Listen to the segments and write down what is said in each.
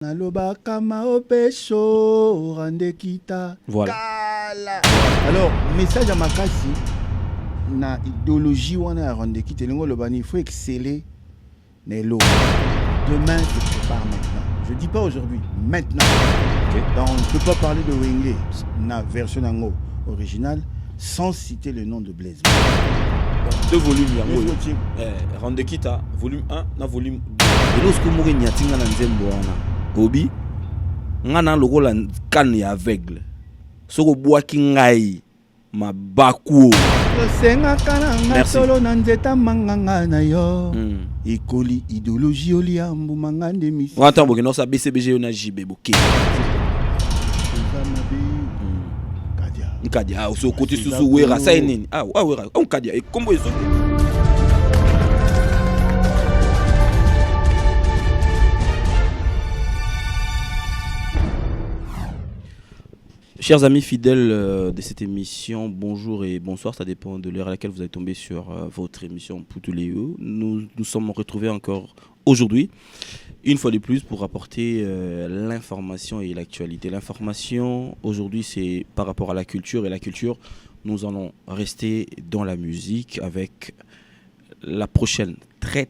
Naloba kama opesho rande kita. Voilà. Kala. Alors, message à Makasi, na idéologie wana rande kita. Il faut exceller Nelo. Demain se prépare maintenant. Je dis pas aujourd'hui, maintenant. Okay. Donc, on ne peut pas parler de Wenge, na version ango originale, sans citer le nom de Blaise. Deux volumes yango. Rande kita, volume 1 na volume 2. Et lorsque mourir nyatinga na nzembo wana. Obi ngana lokola kan ya aveugle. Soko boaki ngai mabaku. Senga kana ngatolo na nzeta manganga na yo. Ekoli idéologie oliambu mangande misi. Wata boke no sa BCBG na JB boke. Nkadia so côté susu wera sa nini. Ah wa wera on kadia e kombo ezo. Chers amis fidèles de cette émission, bonjour et bonsoir, ça dépend de l'heure à laquelle vous allez tomber sur votre émission Poutuléo. Nous sommes retrouvés encore aujourd'hui, une fois de plus, pour apporter l'information et l'actualité. L'information, aujourd'hui, c'est par rapport à la culture, et la culture, nous allons rester dans la musique avec la prochaine, très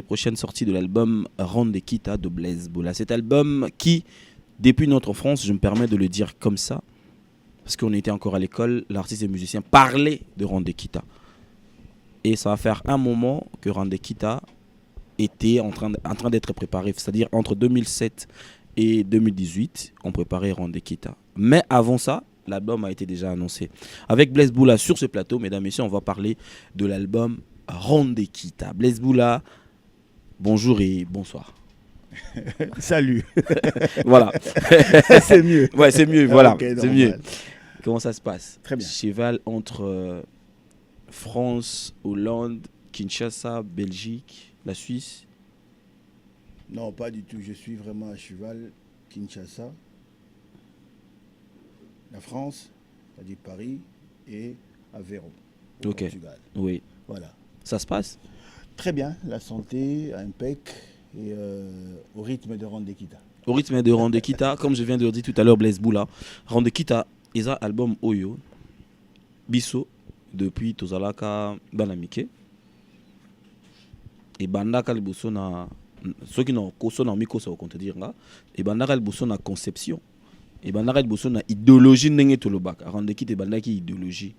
prochaine sortie de l'album Rande Kita de Blaise Boula. Cet album qui, depuis notre enfance, je me permets de le dire comme ça, parce qu'on était encore à l'école, l'artiste et musicien parlait de Rande Kita. Et ça va faire un moment que Rande Kita était en train d'être préparé, c'est-à-dire entre 2007 et 2018, on préparait Rande Kita. Mais avant ça, l'album a été déjà annoncé. Avec Blaise Boula sur ce plateau, mesdames et messieurs, on va parler de l'album Rande Kita. Blaise Boula, bonjour et bonsoir. Salut. Voilà. C'est mieux. Ouais, c'est mieux. Voilà, okay, c'est mieux. Comment ça se passe? Très bien. Cheval entre France, Hollande, Kinshasa, Belgique, la Suisse? Non, pas du tout. Je suis vraiment à cheval. Kinshasa, la France, c'est-à-dire Paris, et Aveyron, au Portugal. Oui. Voilà. Ça se passe? Très bien. La santé, impec. Et au rythme de Rande Kita. Au rythme de Rande Kita, comme je viens de le dire tout à l'heure, Blaise Boula, Rande Kita, ils ont album Oyo, Bisso, depuis Tozalaka, Banamike. Et Bandaka Liboso na, ceux qui n'ont pas na miko ça va te dire là. Et Bandaka Liboso na conception. Et Bandaka Liboso na idéologie n'engé tout le bac. Rande Kita Bandaki idéologie.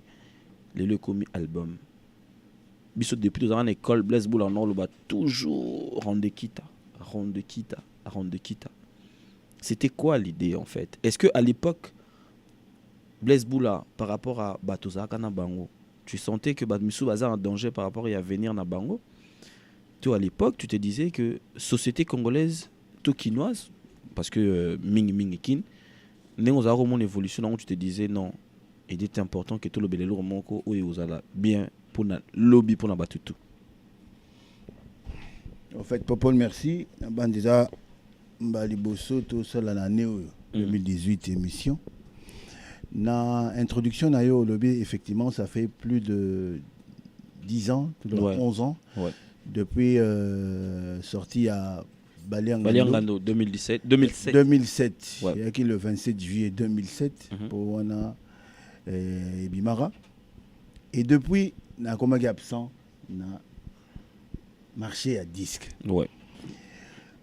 Le commis album. Bisso depuis deux ans en école, Blaise Boula en le bat toujours Rande Kita. Rande Kita. Rande Kita. C'était quoi l'idée en fait? Est-ce que à l'époque, Blaise Boula, par rapport à Batozaka na Bango, tu sentais que Batmissou Bazar en danger par rapport à venir na Bango? Toi à l'époque, tu te disais que société congolaise, tokinoise, parce que Ming Kin, nous avons mon évolution, donc tu te disais non, il était important que tout le belelo remonte ou osala bien pour le lobby pour battre tout. En fait, Popol, merci. Déjà, Mbaliboso, tout seul à l'année 2018 émission. Dans l'introduction au lobby, effectivement, ça fait plus de 10 ans, 11 ans, depuis sortie à Baliangando 2007. 2007. Il y a qui le 27 juillet 2007 pour Wana et Bimara. Et depuis, na comme absent, na marché à disque. Ouais.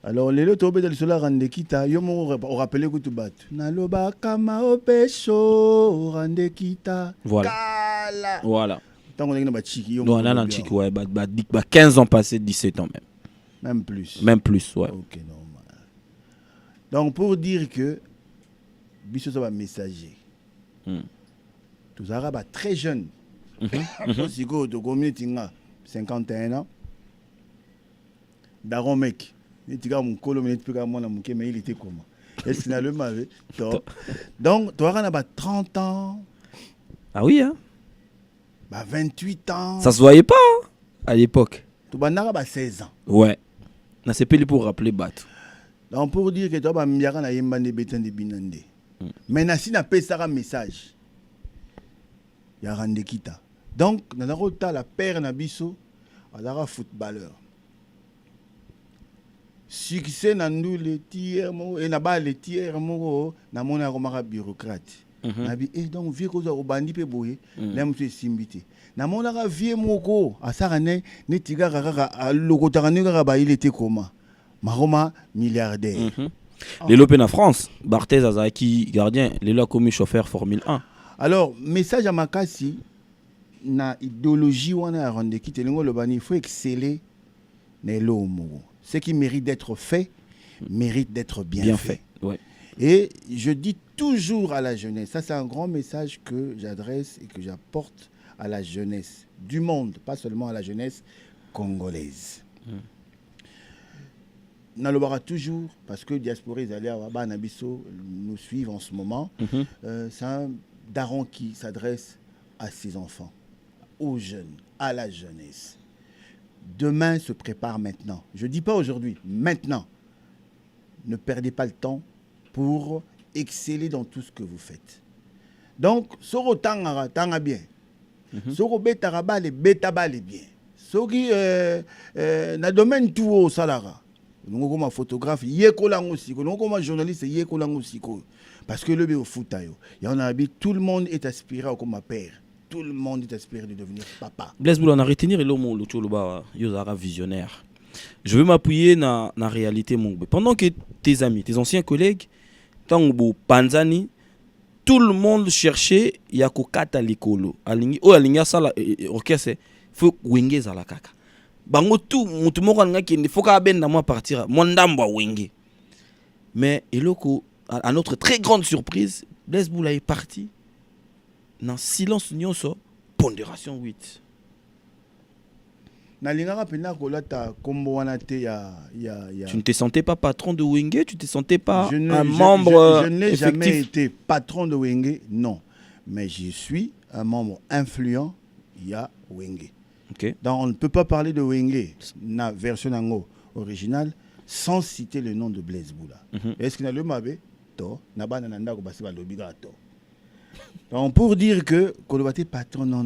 Alors les lots de cela Rande Kita, yo mo rappelé que tout bat. Na loba kama opesho Rande Kita. Voilà. Kala. Voilà. Tant qu'on est dans chiki, yo. Non, on a un chiki ouais, 15 ans passés, 17 ans même. Même plus. Même plus, ouais. OK, normal. Donc pour dire que biso ça va messager. Tous arabes très jeunes. Si go de community nga 51 ans. Daron mec. Il était comment? Est-ce qu'il a le mal? Donc, tu as 30 ans. Ah oui, hein? 28 ans. Ça se voyait pas hein, à l'époque. Tu as 16 ans. Ouais. C'est pas pour rappeler Bat. Donc, pour dire que tu as binande. Maintenant, si tu as un message, il y a Rande Kita. Donc, dans la paire Nabiso, il y a un footballeur. succès na nous les tiers mo et na ba les tiers mo na mona komaka bureaucrate na bi et donc vie ko za obandi pe boye na mtu simbité na mona ka vie moko asaka ne tigara kaka lokota ne kaka ba il était comment maroma milliardaire les lopes en France Barthez Azaki gardien les l'a commis chauffeur Formule 1. Alors message à makasi na idéologie wana rende ki telengo le bani il faut exceller ne lomo. Ce qui mérite d'être fait, mérite d'être bien fait. Ouais. Et je dis toujours à la jeunesse, ça c'est un grand message que j'adresse et que j'apporte à la jeunesse du monde, pas seulement à la jeunesse congolaise. Nalobara toujours, parce que diaspora Nabiso nous suivent en ce moment, c'est un daron qui s'adresse à ses enfants, aux jeunes, à la jeunesse. Demain se prépare maintenant. Je ne dis pas aujourd'hui, maintenant. Ne perdez pas le temps pour exceller dans tout ce que vous faites. Donc, soro tanga bien. Soro beta ba les beta ba les bien. Soki na domaine tout au salara. Nous comme photographe, yekolango siko, nous comme journaliste yekolango siko. Parce que le bé au foot il y en a tout le monde est aspiré comme ma père. Tout le monde est aspiré de devenir papa. Blaise Boula, on a retenu le Tcholoba, Yozara visionnaire. Je veux m'appuyer dans la réalité, mon gars. Pendant que tes amis, tes anciens collègues, Tango Panzani, tout le monde cherchait Yako Kata Likolo. Alinga Sala, orchestre, faut Wenge Zala Kaka. Bango tout, Moutumora Naki, il faut qu'à ben moi partir. Mondamba Wenge. Mais, à notre très grande surprise, Blaise Boula est parti. Dans silence nyonso pondération 8. Na lingara pena kolata kombo wana te ya. Tu ne te sentais pas patron de Wenge, tu te sentais pas un membre je n'ai effectif. jamais été patron de Wenge, non. Mais je suis un membre influent ya Wenge. OK. Donc on ne peut pas parler de Wenge na version ango originale sans citer le nom de Blaise Boula. Est-ce qu'il y a le mabe to na bana nanda ko basi ba lobiga to. Donc pour dire que Kolobate patron, non.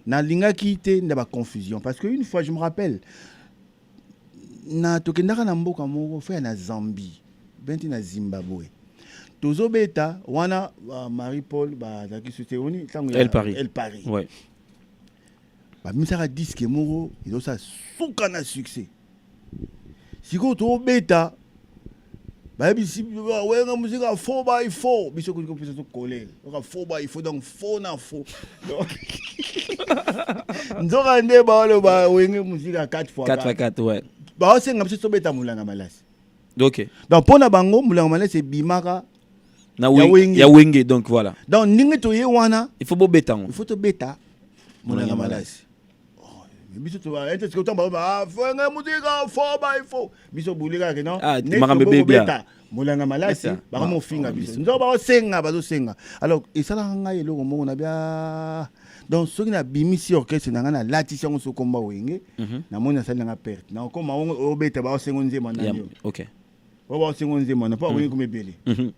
Na linga kite n'a pas confusion parce qu'une fois je me rappelle na tokendaka na mboka moko fait na Zambie, benti na Zimbabwe. Tozo beta wana Marie-Paul ba zaki souteni tango Elle Paris. Ouais. Ba misaka disque moko izo sa suka na succès. Siko to beta bah ici ouais la musique à 4x4 biso ko pesa to coller donc 4x4 donc faux na faux nzoka nde ba le ba wenge musique à 4x4 ouais ba senga biso to beta mulanga malasi OK donc pona bango mulanga malasi bimaka na ya wenge donc voilà donc ningi to ye wana il faut beta il faut to beta mulanga malasi biso to est-ce que to ba wenge musique à 4x4 biso bulika ke non makambe bebia mulanga malasi ba mo finga biso nzo ba senga ba zo senga alors et ça la nga eloko mo na bia donc soki na bimisi orchestre na nga na latisi ngo so komba wenge na mona sala nga perte na koma obeta ba sengo nzema na yo OK ba sengo nzema na pa wenge kumebele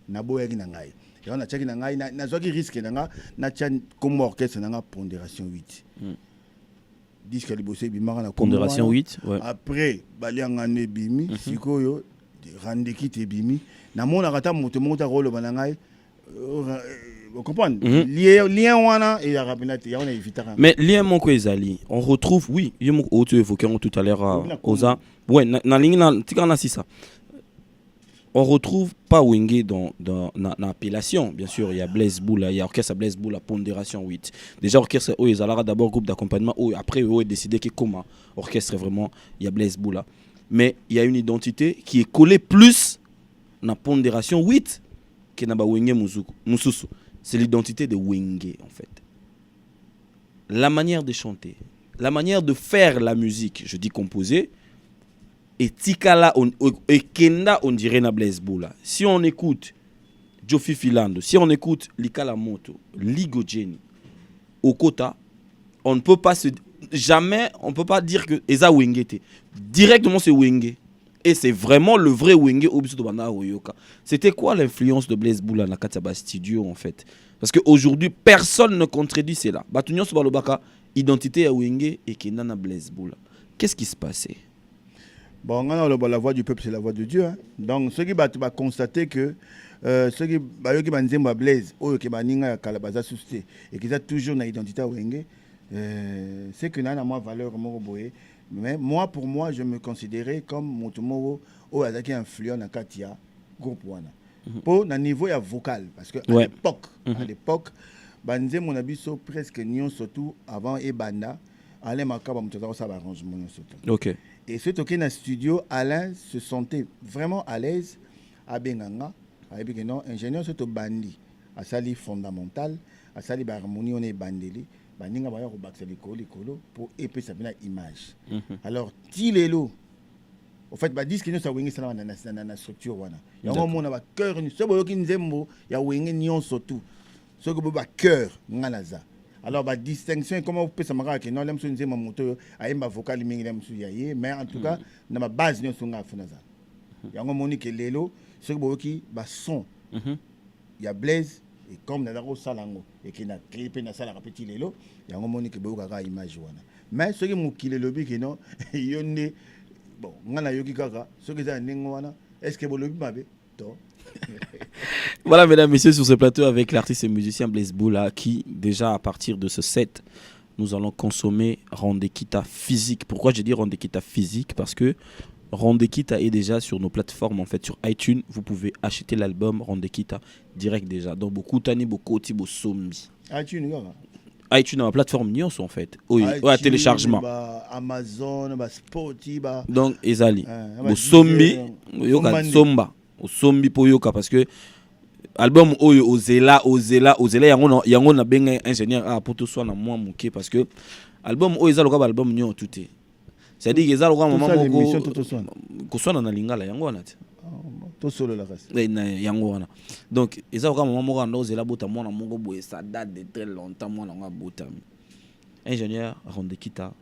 na boya ki na ngai ya na chaki na ngai na zoki risque na nga na chan komba orchestre na nga pondération 8 disque libosé bimaka na pondération 8 ouais après balianga ne bimi sikoyo rande ki te bimi na mona kata moto mota rolo banangai vous comprenez lien wana et la rapinate ya on a évité mais lien mon ko ezali on retrouve oui il mon auto évoqué tout à l'heure oza ouais na ligne na tikana si ça on retrouve pas Wenge dans l'appellation. Bien sûr, il y a Blaise Boula, il y a orchestre Blaise Boula, pondération 8. Déjà, orchestre, ils ont d'abord groupe d'accompagnement, après, ils ont décidé que comment orchestre vraiment, il y a Blaise Boula. Mais il y a une identité qui est collée plus dans pondération 8 que dans Wenge Mususu. C'est l'identité de Wenge, en fait. La manière de chanter, la manière de faire la musique, je dis composer, et Tikala et Kenda on dirait na Blaise Boula. Si on écoute Jofi Filando, si on écoute Likala Moto, Ligo Jenny, Okota, on ne peut pas on peut pas dire que Eza Wenge. Directement c'est Wenge. Et c'est vraiment le vrai Wenge Obiso Bana Oyoka. C'était quoi l'influence de Blaise Boula na Kataba Studio en fait? Parce qu'aujourd'hui personne ne contredit cela. Batunyon Sobalobaka, identité à Wenge et Kenda na Blaise Boula. Qu'est-ce qui se passait? Bon, la voix du peuple, c'est la voix de Dieu. Hein. Donc, ceux qui vont constater que ceux qui vont dire Blaise, qui vont Kalabaza Sousté, et qui ont toujours une identité Wenge, c'est que nous avons une valeur. Mais moi, pour moi, je me considérais comme Motomoro, qui a influent dans Katia, groupe Wana. Pour le niveau vocal, parce qu'à l'époque, Banze mon abisso presque nion surtout avant Ebanda, Alain Makaba Moutazaro ça va arrangement surtout. OK. Et ce toqué dans le studio, Alain se sentait vraiment à l'aise à Benganga, avec non ingénieur surtout bandi, à sali fondamental, à sali harmonie on est bandeli, bandinga ba yo bakse likolo pour épée ça bien image. Alors tilelo au fait ba disque nous ça wingi ça dans la structure wana. Ya mo na ba cœur ni so boyoki nzembo ya wingi nion surtout. Ce que ba cœur ngalaza. Alors la distinction comment vous pouvez savoir que non l'aime sur nzembo moto ayemba vocal mingi l'aime sur yaye mais en tout cas na ma base ni so nga funaza. Ya ngo moni que lelo ce que boyoki ba son. Ya Blaise et comme na dako salango et qui na clipé na sala petit lelo ya ngo moni que boyoka ka image wana. Mais ce que mukile lobi que non yonde bon, est-ce que vous le savez? Voilà, mesdames, messieurs, sur ce plateau avec l'artiste et musicien Blaise Boula, qui, déjà à partir de ce set, nous allons consommer Rondekita physique. Pourquoi j'ai dit Rondekita physique? Parce que Rondekita est déjà sur nos plateformes, en fait, sur iTunes. Vous pouvez acheter l'album Rondekita direct déjà. Donc, beaucoup tani, beaucoup tibo sombi. iTunes dans la plateforme Nyos en fait. Oui, à téléchargement. Amazon, Spotify. Donc, Ezali. Au sombi, yoka somba. Au sombi pour yoka parce que album oyo ozela yango na benga ingénieur a pour tout soit na moi muké parce que album oyo ezalo ka album nyo tout est. C'est-à-dire que ezalo ka maman moko ko soit na lingala yango wana te. To solo la reste. Yango wana. Donc ezalo ka maman moko ndo zela bota mona moko boye ça date de très longtemps mona nga bota. Ingénieur Rondekita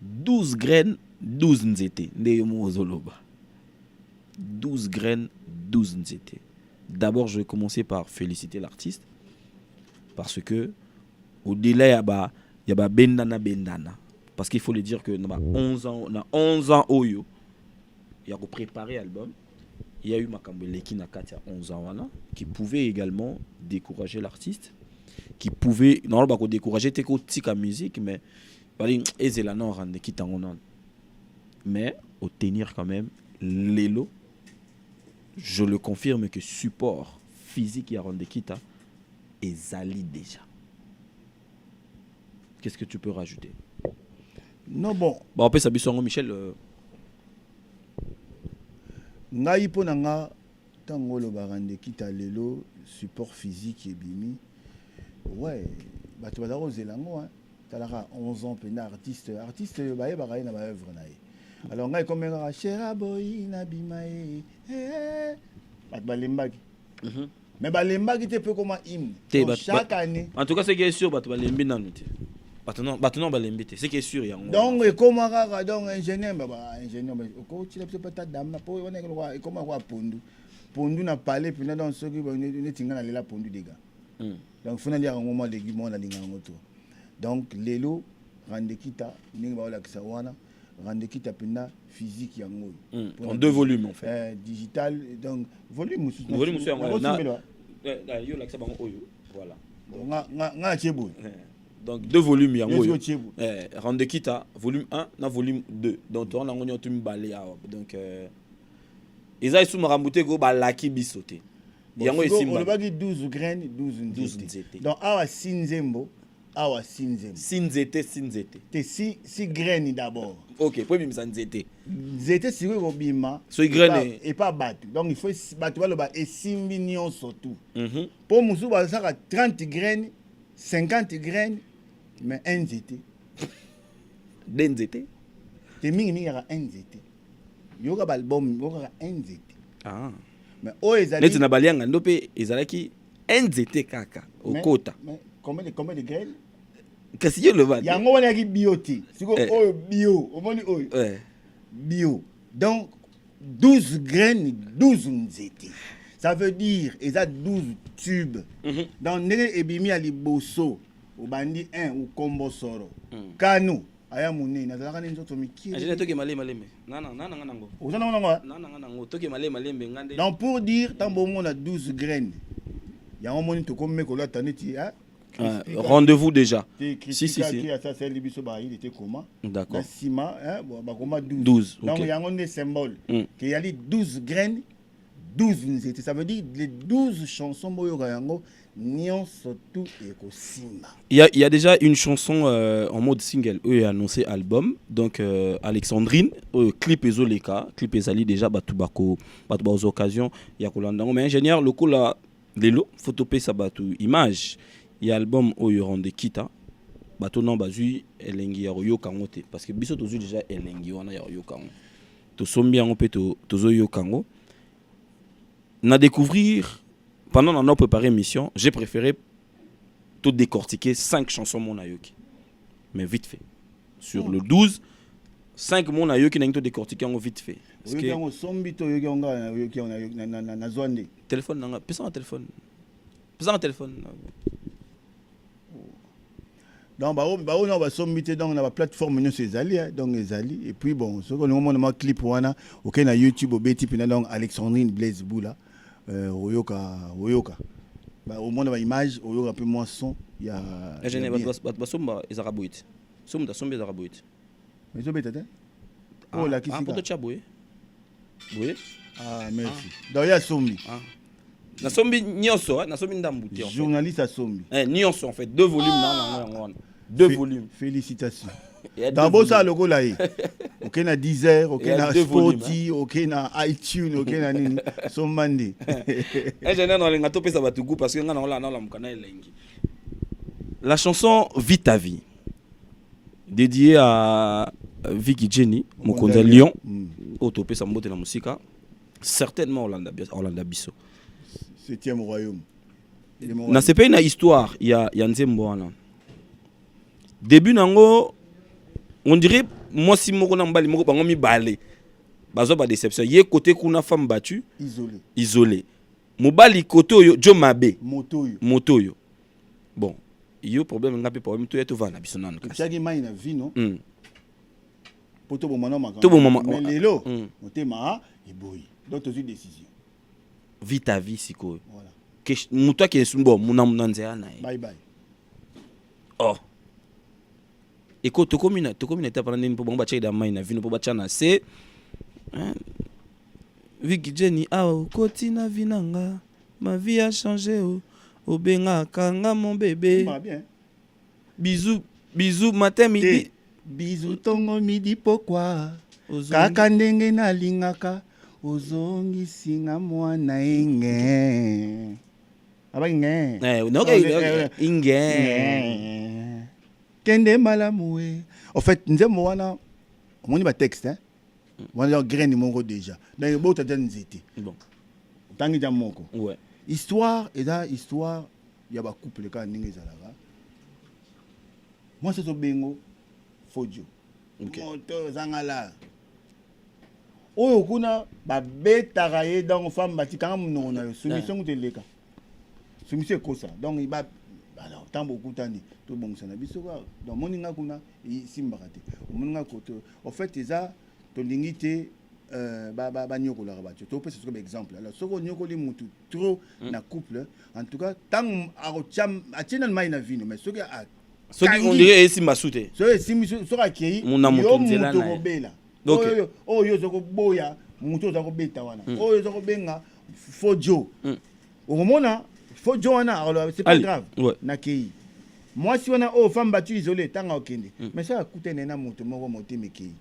12 graines 12 nzete nde mo zoloba. 12 graines 12 nzete. D'abord, je vais commencer par féliciter l'artiste parce que au-delà il y a bendana parce qu'il faut le dire que on a 11 ans oyo il y a préparé l'album. Il y a eu Makambo Leki Nakati à 11 ans wana qui pouvait également décourager l'artiste, qui pouvait normalement pas décourager teko tika musique mais bali ezela non rendre qui tangonan. Mais au tenir quand même l'élo. Je le confirme que support physique et Rondekita est Zali déjà. Qu'est-ce que tu peux rajouter? Non, bon. On peut s'habiller sur Michel. Ngai ponanga tango lo Rondekita lelo support physique et bimi. Ouais, bah tu vas dans Zelango hein. Talara 11 ans pena artiste baye bagaye na ba œuvre nae. Alors ngai comme un chera boy na bimae balembaki mais balembaki te peu comme hymne chaque année en tout cas c'est qui est sûr balembi nanu te batenon balembi te c'est qui est sûr yango donc comme rara donc ingénieur ko tila peut-être dame po on est comme quoi pondu na parler puis dans ceux qui ne tinga na lela pondu des gars donc faut aller à un moment les guimons na linga ngoto donc lelo Rondekita ninga ba la kisawana Rondekita pena physique yango en 2 volumes en fait digital donc volume yo la bango oyo voilà nga chebo donc 2 volumes yango Rondekita volume 1 na volume 2 donc on a ngoni otum balé donc eza sous marambuté go balaki bisoté yango esimba on va dire 12 graines 12 nzete donc awa sinzembo sinzete te si graines d'abord. OK, pour bimisa nzete. Nzete si ko bima. So graines et pas battu. Donc il faut battu ba le ba esimbi nion surtout. Pour musu ba ça 30 graines, 50 graines mais un nzete. Den nzete. Te mingi ya un nzete. Yoka ba album yoka un nzete. Ah. Mais o ezali. Net na balianga ndope ezalaki un nzete kaka okota. Mais combien de graines? Kasi yo le va. Yango wana ki bioti. Siko oyo bio, omoni oyo. Bio. Donc 12 graines, 12 nzete. Ça veut dire il y a 12 tubes. Dans nere ebimi ali bosso, au bandi 1 ou combo soro. Kanu aya mune nazalaka ne nzoto mikili Angela toke malembe nana nango ozana nanga nango toke malembe ngande. donc pour dire tant bon on a 12 graines ya on moni to comme ko la taneti hein. Rendez-vous déjà. Si. Ça c'est libiso ba il était comment? D'accord. Sima hein ba comment 12. Donc il y a un symbole qu'il y a les 12 graines 12 nzete, ça veut dire les 12 chansons boyoka yango nion surtout ekosima. Il y a déjà une chanson en mode single eux est annoncé album donc Alexandrine clip ezoleka clip ezali déjà batu aux occasions ya kolanda mais ingénieur lokola lelo photopé ça batu image il y a album oyo rende kita bato non bazui elengi ya yoka ngote parce que biso tozu déjà elengi wana ya yoka ngo to sombi yango pe to zo yoka ngo na découvrir pendant notre préparé émission j'ai préféré tout décortiquer 5 chansons mon ayoki mais vite fait sur le 12 5 mon ayoki na to décortiquer en vite fait parce que on sombi to yoki nga yoki na zwande téléphone nanga pesa un téléphone donc on a sommité donc on a plateforme nous c'est Zali donc Zali et puis bon ce qu'on a clip wana OK na YouTube obeti pina donc Alexandrine Blaise Boula oyoka ba au monde ba image oyoka un peu moins son il y a ingénieur ba somba ezaraboit somba ezaraboit mais zo betata oh la kisi pour chaboué oui merci donc il y a sombi na sombi nyonso na sombi ndambuti en fait journaliste à sombi nyonso en fait 2 volumes na 2 volumes félicitations d'abord ça logo là OK na Deezer OK na Spotify OK na iTunes OK na nini sombandi ingénieur na lenga to pesa batugu parce que nga na la mukana elengi la chanson Vie ta vie dédiée à Vicky Jenny Mokonza Lyon auto pesa mbote na musika certainement Orlando Bisso 7e royaume. Na c'est pas une histoire, il y a Nzembo wana. Début nango on dirait moi si moko na mbali moko bango mi balé. Bazo ba déception. Yé côté kuna femme battue, isolé. Mobali koto yo jo mabe. Moto yo. Bon, yo problème ngapi problème to yeto vana biso nanu. Chagi mai na vie non. Poto bo mama makanga. To bo mama. Mais lelo, motema eboyi. Donc tu as une décision. Vie ta vie siko. Voilà. Que muta ke sumbo muna nzea na. Bye bye. Oh. Eko to komina ta prendre une pour bon bacha da mai na vino pour bacha na c'est Vicky Jenny kotina vinanga ma vie a changé obenga kanga mon bébé. Va bien. Bisous matin midi. Bisous tongo midi pourquoi? Kaka ndenge na lingaka. Ozongi singa mwana inge. Aba inge. Inge. Kende malamoué. En fait, nzembo wana omoni ba texte hein. Wana graine moko déjà. Donc bo tata nzete. Bon. Tangi ja moko. Ouais. Histoire et da histoire ya ba couple ka ninga ezalaka. Moi c'est so bengo Fodio. OK. Moto zangala. Oyo kuna ba betaka ye donc femme batikanga munongo na yo soumission kuteleka soumission kosa donc il ba alors tant beaucoup tani to bongisa na biso ba donc moninga kuna simbaka te moninga koto en fait eza to lingité ba nyokola ba to pesa comme exemple alors soko nyokoli mutu trop na couple en tout cas tant arocham atina mai na vino mais soki on dirait simba soute so simba so akei yo mutu kobela oyo zoko boya mutu zoko beta wana oyo zoko benga Fodio okomona Fodio wana alors c'est pas grave nakei moi si wana femme battue isolée tanga okende mais ça akutene na mutu moko moté mekei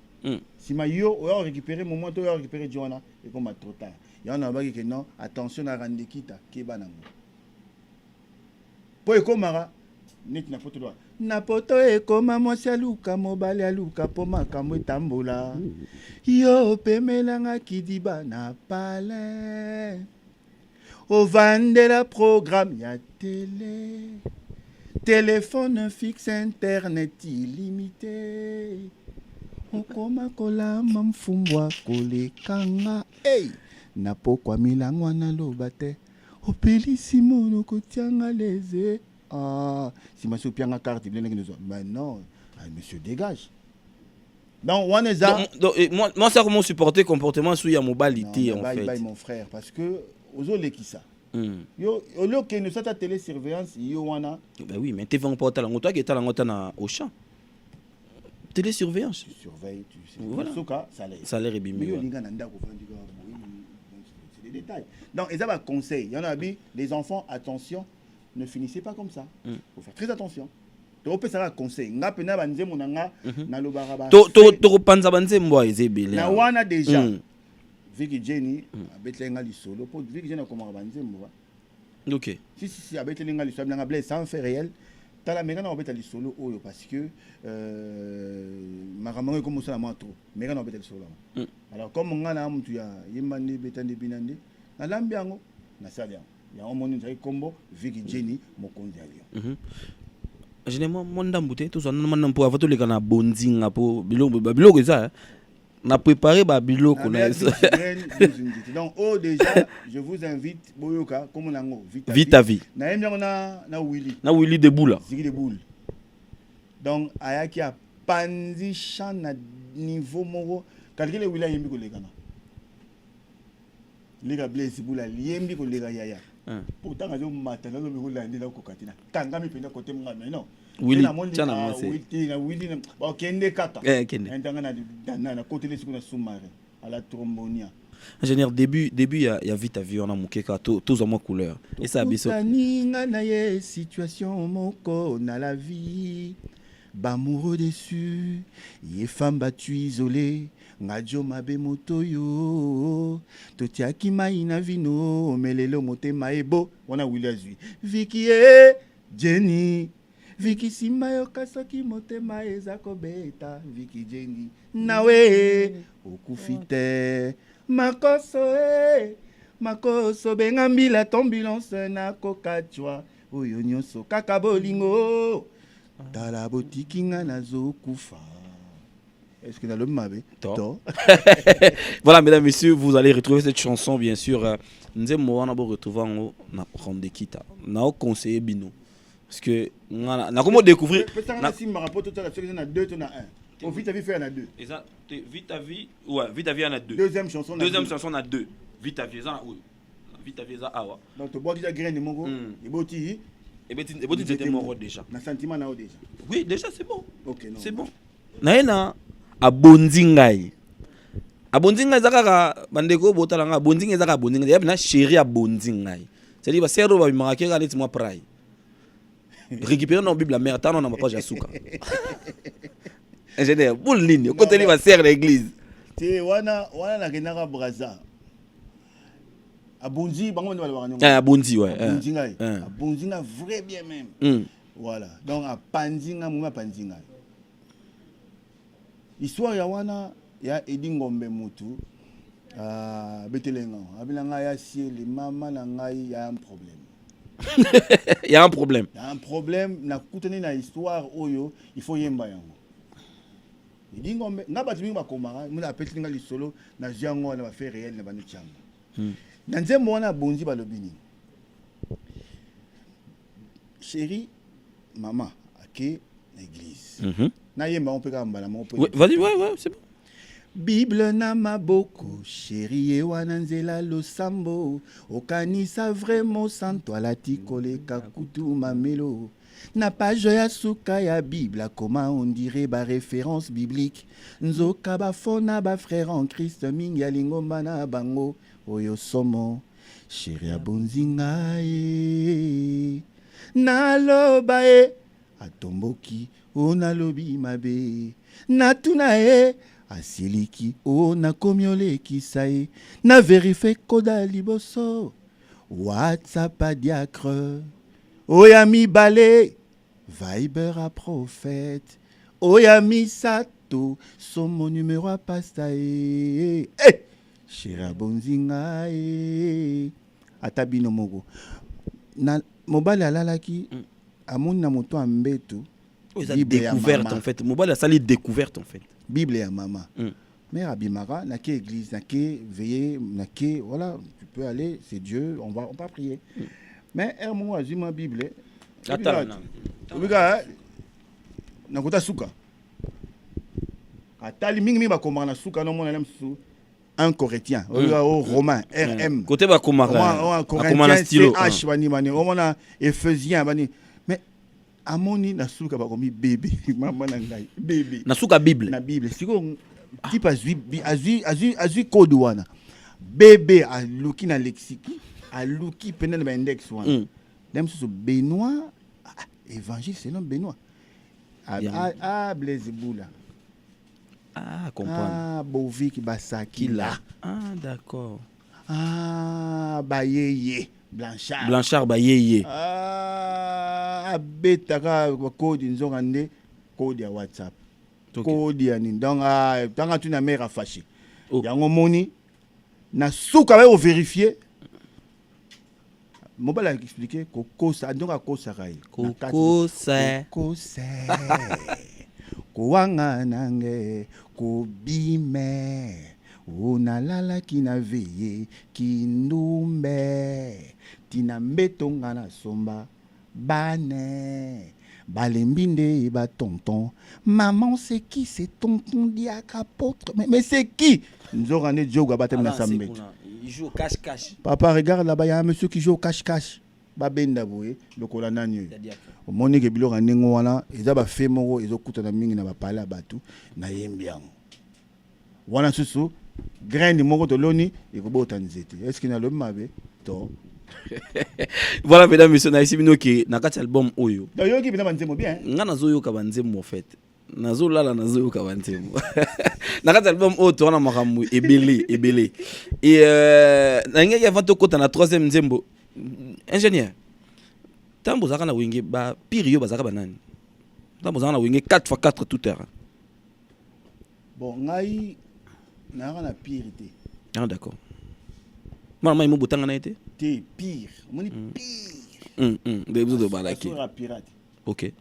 sima yo oyo récupérer moment to yo récupérer Joana et comme trop tard yana baki que non attention na rande kita keba nango po ekomara net na poto doa na poto ekoma mwasi aluka mobali aluka po makambo etambola yo pemelanga kidiba na pale ovandela programme ya télé téléphone fixe internet illimité okoma kolamba mfumbwa kolekanga na pokwa milango na loba te opelisi mono kotianga leze si monsieur pianga carte bien que nous mais non monsieur dégage Donc, on est là. Moi, ça comment supporter comportement sous ya mobilité en fait. Mon frère, parce que aux autres qui ça. Yo, au lieu que nous soit à télésurveillance, yo wana. Ben oui, mais tu vas en porter la moto qui est à la moto au champ. Télésurveillance. Tu surveilles, tu sais. Voilà. Ça l'air ébimé. C'est des détails. Donc, ils ont un conseil. Il y en a les enfants, attention, ne finissez pas comme ça. Il faut faire très attention. Tu peux faire un conseil. Nga pena banze monanga na lobaraba. To panza banze mboa ezebele. Na wana déjà. Vicky Jenny abetlenga lisolo pour Vicky Jenny comme banze mboa. OK. Si abetlenga lisolo na blesse sans fait réel. Tala mega na obeta lisolo oyo parce que makambo comme ça na moto. Mega na obeta lisolo. Alors comme ngana mtu ya yemande betande binande na lambiango na salia. Ya omoni nzai kombo Vicky Jenny mokonzi alio. Généralement mon ndambute tout ça non pour avoir tous les kana bondinga pour biloko ça na préparer ba biloko na donc déjà je vous invite boyoka comme nango vite à vie na yembi na Willy de boule Zigi de boule donc ayaki a panzi chan na niveau moko calculer Willy yembi ko lekana lega blesse boula yembi ko lega yaya pourtant azo matana zo miko landi na ko katina tanga mi penda côté ngana non Willy tchana moi c'est Willy kende kata kende ndanga na côté les sous sous-marin à la trombonia ingénieur début il y a vite à vie on a mukeka tous en moi couleur et ça biso ninga na ye situation moko na la vie bamoureux déçu ye femme battue isolée ngajo mabe motoyo totiaki mai na vino melelo motema ebo wana Williazui Vicky Jenny Vicky simayo kasoki motema eza kobeta Vicky Jenny nawe okufite makoso benga mbila tombulance na kokachwa oyo nyonso kaka bolingo tala botikinga nazokufa. Est-ce que dans le mabé Voilà, mesdames, messieurs, vous allez retrouver cette chanson, bien sûr. Nous allons retrouver na Rondekita. Nous allons conseiller Bino. Parce que nous allons découvrir. Si je rapporte tout à l'heure, il y en a deux, il y en a un. Vite à vie, il y en a deux. Vite à vie, ouais, vite à vie, il y en a deux. Deuxième chanson, on a deux. Vite à vie, il y en a Vite à vie, il y en a donc, tu bois qui a graine de mon et boti. Et boti, c'était mort déjà. Un sentiment déjà. Oui, déjà, c'est bon. Ok, non. C'est bon. Naena. Abondingai zaka bandeko botalanga abondingai zaka abondingai ya bina chérie abondingai c'est-à-dire ba sero ba bimaka ka leti moi prai récupérer dans bible la mère tano na page asuka ingénieur pour ligne côté li ba sere l'église te wana na kenaka braza abondi bango ba bango abondi ouais abondingai abondinga vrai bien même voilà donc apandinga muma pandinga histoire ya wana ya Edingombe mutu betelenga abilanga ya ciel mama na ngai ya un problème il y a un problème na kutani na histoire oyo il faut yemba yango Edingombe nga batu mingi bakomanga muna apetelinga lisolo na jango na ba fait réel na banu chamba na nzembo wana bonzi balobini chérie maman ake l'église na yemba on peut kambala mon peut vas-y ouais c'est bon Bible na maboko chérie wana nzela losambo okanisa vraiment sans toi la tikole kakutu mamelo na page ya suka ya Bible comment on dirait ba référence biblique nzoka ba fona ba frère en Christ mingi alingomba na bango oyo somo chérie abonzinga na loba atomboki ona lobi mabe na tuna asiliki ona komioleki sae na vérifie koda liboso WhatsApp a diacre oya mibale Viber a prophète oya misato son numéro a pasta Shira bonzinga atabino mogo na mobile alalaki amoni na moto ambetu découverte en fait mobile a sali découverte en fait Bible ya maman mais abimara na ke église na ke veiller na ke voilà tu peux aller c'est Dieu on va prier mais un moment azima Bible attends obiga na kota suka atali mingi ba komana suka no mona lem su un corétien au romain RM côté ba komara corétien stylo H bani mani o mona éphésien bani mais amoni na suka ba komi bébé mama na ngai bébé na suka bible na bible siko type azui code wana bébé a luki na lexique a luki pena na index wana dem so Benoît évangile c'est non Benoît Blaise Boula comprendre. Bovik Basaki là. D'accord. Bayeye Blanchard. Blanchard Bayeye. Betaka code nzongande code ya WhatsApp. Code ya ni donc tanga tu na mère fâché. Yango moni na souka ba vérifier. Mobile expliquer kokosa donc akosa kai. Kokosa. Kouanga nange kobime unalala kina veye kinumbe tina mbetonga na somba bane balembinde ba tonton maman c'est qui c'est tonton diaka apôtre mais c'est qui nzorane djoga batem na sambe il joue au cache-cache. Papa regarde là-bas il y a un monsieur qui joue au cache-cache babenda boye lokola nani omoni ke biloko ndenge wana eza ba fe moko ezokutana mingi na bapala batu na yembi yango wana susu grain moko toloni ekobota nzete est-ce que na lobi mabe to voilà mesdames messieurs na ici bino ki na kati album oyo yoki bina banzemo bien nga nazoyoka banzemo en fait nazolala nazoyoka banzemo na kati album oyo to wana makambo ebele et na ngeki avant to kota na troisième nzembo ingénieur tambo zaka na wenge ba pire yo bazaka banani tambo zaka na wenge 4x4 tout terrain bon ngai na na pire te d'accord mama mo botanga na été te pire moni pire de vous de balaki pirate OK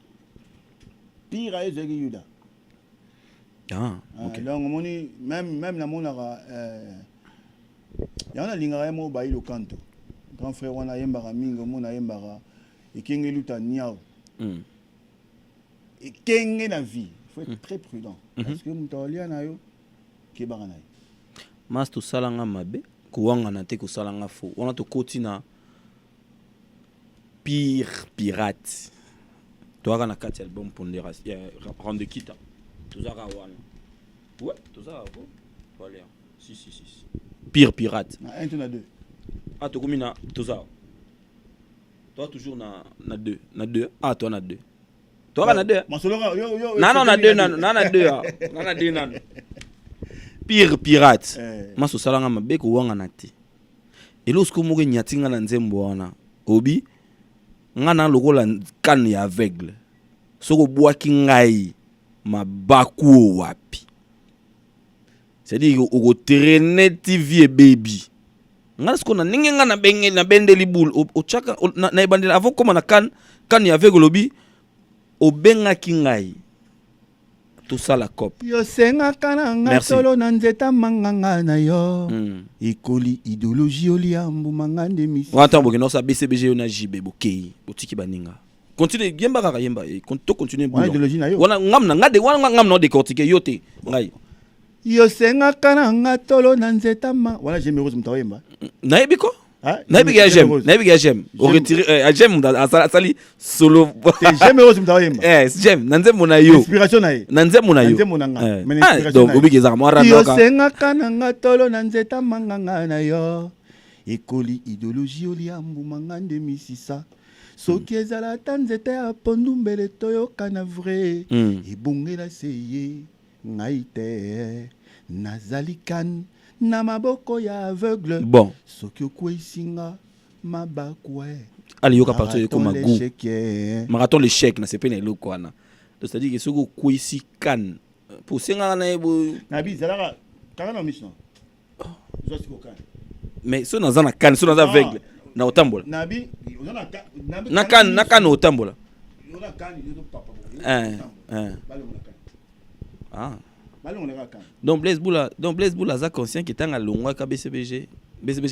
pire ay zegi yuda OK donc moni même na mona yana linga mo ba ilo kanto grand frère wana yembara mingo mona yembara ekenge luta niao ekenge na vie faut être très prudent parce que mutalia na yo kebara na yo mas to salanga mabe kuwanga na te ko salanga fo wana to kotina pire pirate to aka na kati album pondération rende kita to zaka wana ouais to zaka ko voilà si pire pirate un to na deux to komina to zaka toi toujours na deux toi na deux toi na deux yo non na deux na deux pire pirate maso salanga mabe ko wanga na te elosko moko nyatinga na nzembo wana obi ngana lokola kan ya aveugle soko bwaki ngai mabaku wapi c'est-à-dire o traîner TV baby ngana sko na ninge ngana benge na bendeli boule o chaka na ibandela avant comme na kan ya aveugle obi o benga kingai tout ça la cop yo senga kana solo na nzeta manganga na yo ikoli idéologie oliambu mangande misi wata boke no sa BCBG na JB bokei botiki baninga continue yemba kaka yemba to continue boulot idéologie na yo wana ngamna ngade wana ngam no décortiquer yote ngai yo senga kana tolo na nzeta ma wala j'aime rose mtawemba nayebi ko nayebi ya j'aime au retirer j'aime asali solo j'aime rose mtawemba j'aime nanze mona yo inspiration na ye nanze mona yo mais inspiration donc obiki za mwara yo senga kana tolo na nzeta manganga na yo ekoli idéologie oliambu mangande misisa soki ezala ta nzete ya pondu mbele toyoka na vrai ebongela seye ngai te nazali kan na maboko ya aveugle bon soki okwesinga mabakwe ali yoka partout yeko magu marathon l'échec na sepena eloko wana c'est-à-dire que soko kwisi kan pour senga na ebo nabi zalaka kaka na mission zo siko kan mais so nazana kan so naza aveugle na otambola nabi na kan otambola yona kan yo papa donc Blaise Boula za conscient qui tanga longwa ka BCBG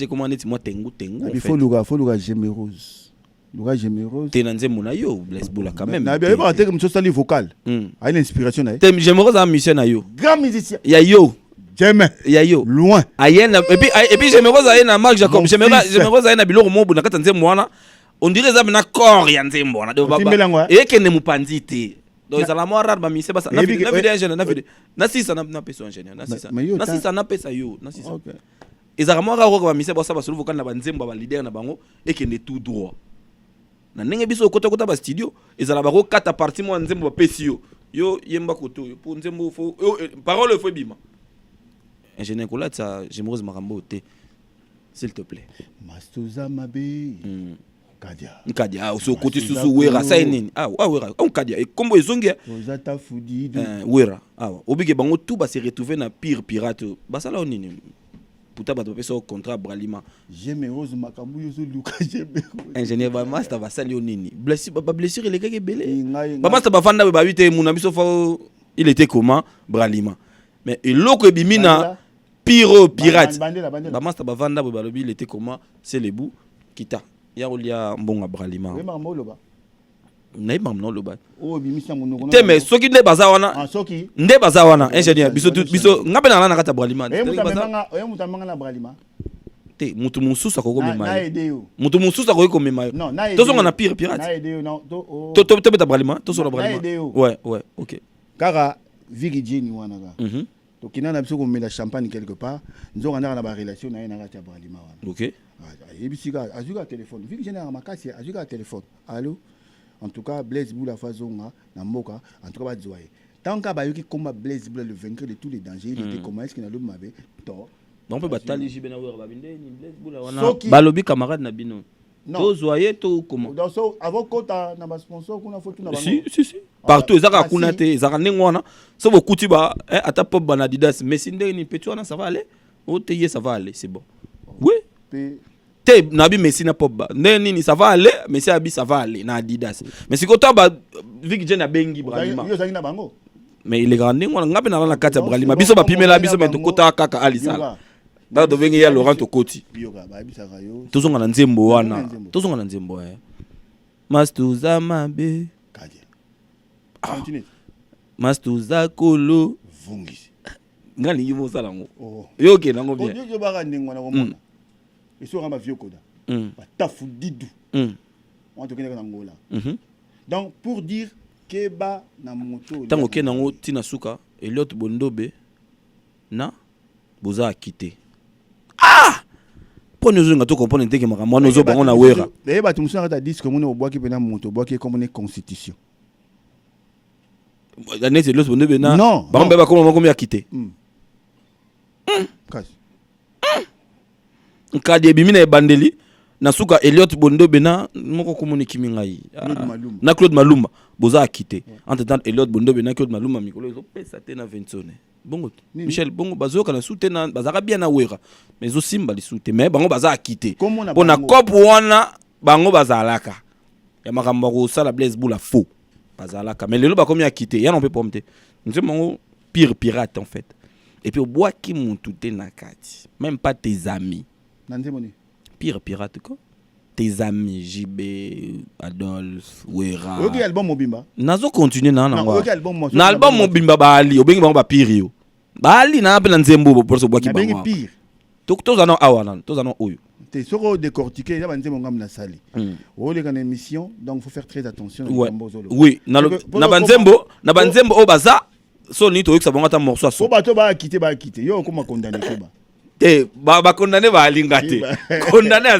comment dit moi tengu il faut luga généreuse Luka Gémérose. T'es dans Nzembo na yo, Blaise Boula quand même. Na bien pas que monsieur Sali vocal. A une inspiration là. T'es Gémérose un musicien na yo. Grand musicien. Ya yo. Jamais. Ya yo. Loin. Ayen et puis Gémérose a na Marc Jacob. Gémérose a na biloko mo na kata Nzembo wana. On dirait ça na corps ya Nzembo na de baba. Et que ne mupandi te. Donc ça la mo rare ba mise ba na vidéo ingénieur na vidéo. Na sisa na peso ingénieur na sisa. Na sisa na pesa yo, na sisa. OK. Ezaramo rare ko ba mise ba sa ba solo vocal na ba Nzembo ba leader na bango et que ne tout droit. Na ndenge biso kota ba studio ezala ba ko kata partie mo Nzembo ba pesi yo yemba koto yo pour Nzembo fo parole fo bima. Ingénieur Kolatsa Gémérose Marambo te s'il te plaît. Mastuza mabe. Nkadia so côté susu wera sa nini wera on kadia et combo ezongia ozata fudi wera obike bango tout ba se retrouver na pire pirate basala nini puta ba to so contrat Bralima Gémérose makambu yo so luka Gémérose ingénieur ba master ba sali nini blessure il est quelque belé ba master ba fanda ba 8 muna biso fa il était comment Bralima mais eloko ebimina pire pirate ba master ba fanda ba lobi il était comment c'est les bouts kita ya olia mbonga Bralima oui mambo loba na imam loba oh bimisa monoko te mais soki nde bazawana soki nde bazawana ingénieur biso ngabe na na kata Bralima mutamanga na Bralima te mutu mususa ko komema na edeo mutu mususa ko komema yo non na to songa na pire pirate na edeo non to beta Bralima to so la Bralima ouais OK kara vigijini wana ka to kinana biso ko mela champagne quelque part nzonga na ba relation na na kata Bralima wana OK Ebisika azuka téléphone vu que j'ai na makasi azuka téléphone allô en tout cas Blaise Boula fazonga na mboka en tout cas ba joye tant ka ba yoki combat Blaise Boula le vainqueur de tous les dangers il était comment est-ce qu'il a le mabe to on peut batali jibena wer ba binde ni Blaise Boula wana balobi camarade na bino to joye to comment donc so avant kota na ba sponsor kuna faut tout na ba si partout ezaka kuna te ezaka nengwana so bokuti ba ata pop ba na Adidas mais sinde ni petu wana ça va aller o te ye ça va aller c'est bon oui te nabi Messi na pop ba nini ça va aller Messi abi ça va aller na Adidas mais si kota ba Vic Jen na bengi Bralima yo zangi na bango mais il est grandi ngona ngabe na kata Bralima biso ba pimela biso mais to kota kaka alisala da do bengi ya Laurent Tokoti biyoka ba bisa kayo tozonga na Nzembo wana tozonga na Nzembo Mastuza mabe kaje continue Mastuza kolo vungisi ngani yimo sala ngo yo ke nango bien yo ba ngwana ko mona ils sont vieux koda tafu didu on te connaît en Angola donc pour dire que ba na moto tango ke nango tina suka Elliot Bondobe na boza quitté pour nous nga to comprendre ndenge makambo no zo bango na wera ba tu musanga ta disque mon obwa ki pena moto obwa ki comme une constitution la net Elliot Bondobe na ba ba comme ya quitté nkadi bimina e bandeli na suka Elliot Bondobe na moko komuniki mingai na Claude Malumba boza quitté entre temps Elliot Bondobe na Claude Malumba mikolo ezo pesa te na Vincone bongo Michel bongo bazoka na soute na bazaka bien na wera mais zo simba li soute mais bango baza quitté pona cop wana bango bazalaka ya makambo ko sala Blaise Boula faux bazalaka mais lelo ba komi a quitté ya non peut pomte nze bango pire pirate en fait et puis au bois qui monte te na kati même pas tes amis pire pirate quoi tes amis JB Adolphe Wera OK album mobimba nazo continuer na na na album mobimba bali obengi bango ba pire yo bali na pe na Nzembo pour so bois ki bango pire to za no awana to za no oyo te soko décortiquer ya ba Nzembo ngam na sali o le kana émission donc faut faire très attention oui na ba Nzembo o baza so ni to yeksa bango ta morceau so ba to ba quitter yo comment condamner ko ba ba condamné ba alingate condamné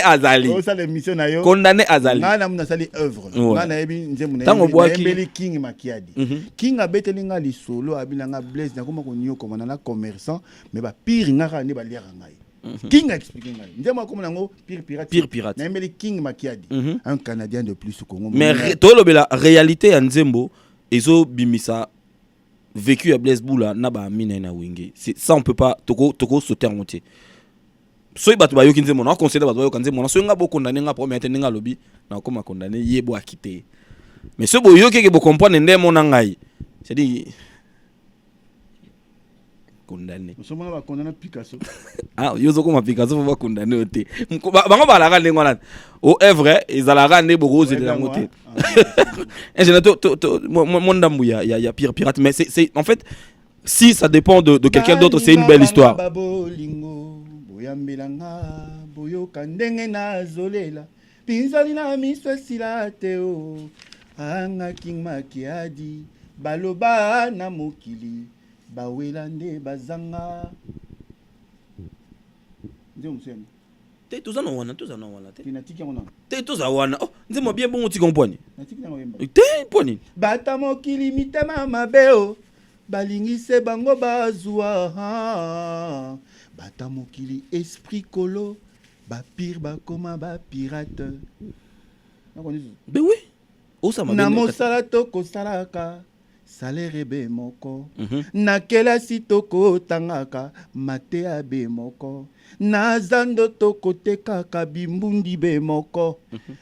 azali o sala émission na yo condamné azali ngana muna sali œuvre ngana ebi Nzembo na mbeli King Makiadi King abeteli nga lisolo abinanga Blaise na koma ko nyo komana na commerçant mais ba pire ngaka ne ba liaka ngai King explique ngai Nzembo komana ngo pire pirate na mbeli King Makiadi un Canadien de plus au Congo mais to lobela réalité ya Nzembo ezo bimisa vécu à Blaise Boula na ba mina na wingi c'est ça on peut pas toko sauter en entier so ibatu ba yokinze mona conseiller ba yokinze mona so nga bo condamner nga pour mettre nga lobi na koma condamner yebo akité mais so bo yoke ke bo comprendre ndé mona ngai c'est dit condamner so mona ba condamner Picasso yozo koma Picasso ba condamner oté bango ba la ka lengwana au vrai ils allaient ramener beaucoup de la montée mon dame il y a pire pirate mais c'est en fait si ça dépend de quelqu'un d'autre c'est une belle histoire pinzali na miso esila te o anga king makiadi baloba na mokili bawela nde bazanga ndio msema te tozana wana te tinatiki ngona te toza wana oh nzema bien bon tiki mponi natiki na wemba te mponi bata mokili mitema mabeo balingise bango bazwa bata mokili esprit kolo bapire bakoma bapirate ben oui na mosala tokosalaka salaire be moko na kelasi tokotangaka mateya be moko na zando tokotekaka bimbundi be moko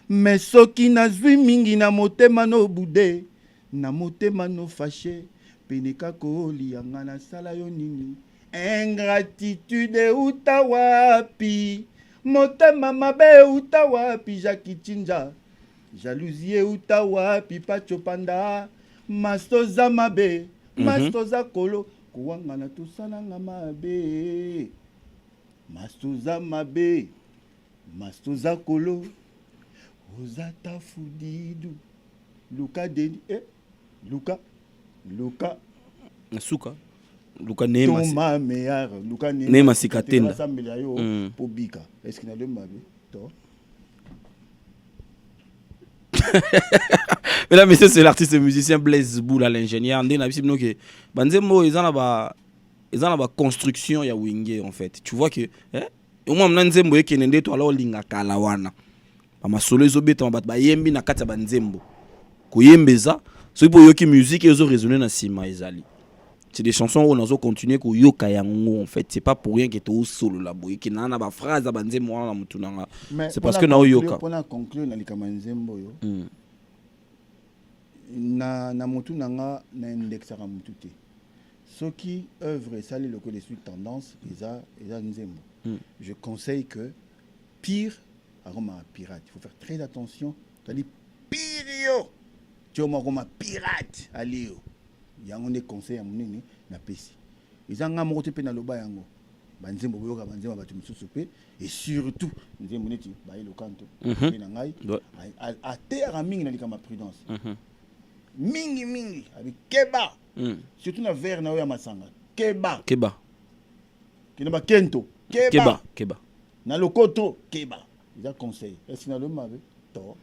me soki nazwi mingi na motema no bude na motema no fashe pene kakolianga nasala yo nini ingratitude uta wapi motema mabe uta wapi jakichinja jalousie uta wapi pacho panda mastoza mabe mastoza kolo kuwangana tusalanga mabe mastoza mabe mastoza kolo ozata fudidu luka deni luka suka luka nema toma meilleur luka nema sikatenda sambela yo pobika est-ce que na le mabe to Mesdames, messieurs, c'est l'artiste musicien Blaise Boula, l'ingénieur. Ndé na bisi bino ke banzembo ils en ba construction ya wingé en fait. Tu vois que au moins nzembo yeke nende to alors linga kala wana. Ba masolo ezobeta ba yembi na kati ya banzembo. Ko yembeza, so ipo yoki musique ezo résonner na sima ezali. C'est des chansons où on a continué ko yoka yango en fait, c'est pas pour rien que to solo la boy ki na ba phrase ba nzembo wana mutu nanga. C'est parce que na yoka. Pour na conclure na likama nzembo yo. Na mutu nanga na indexaka mutu te. Soki œuvre sali le code de suite tendance eza nzembo. Je conseille que pire aroma pirate. Il faut faire très attention. C'est-à-dire pire tu aroma pirate alio. Yango ne conseil ya munene na pesi. Ezanga moko te pe na loba yango. Banzembo boyoka banzembo batu mususu pe et surtout nzembo neti ba le kanto. Na ngai a terre mingi na likama prudence. Mingi avec keba. Surtout na verre na oya masanga. Keba. Kina ba kento. Keba. Na lokoto keba. Ils conseil. Est-ce que na le mabe to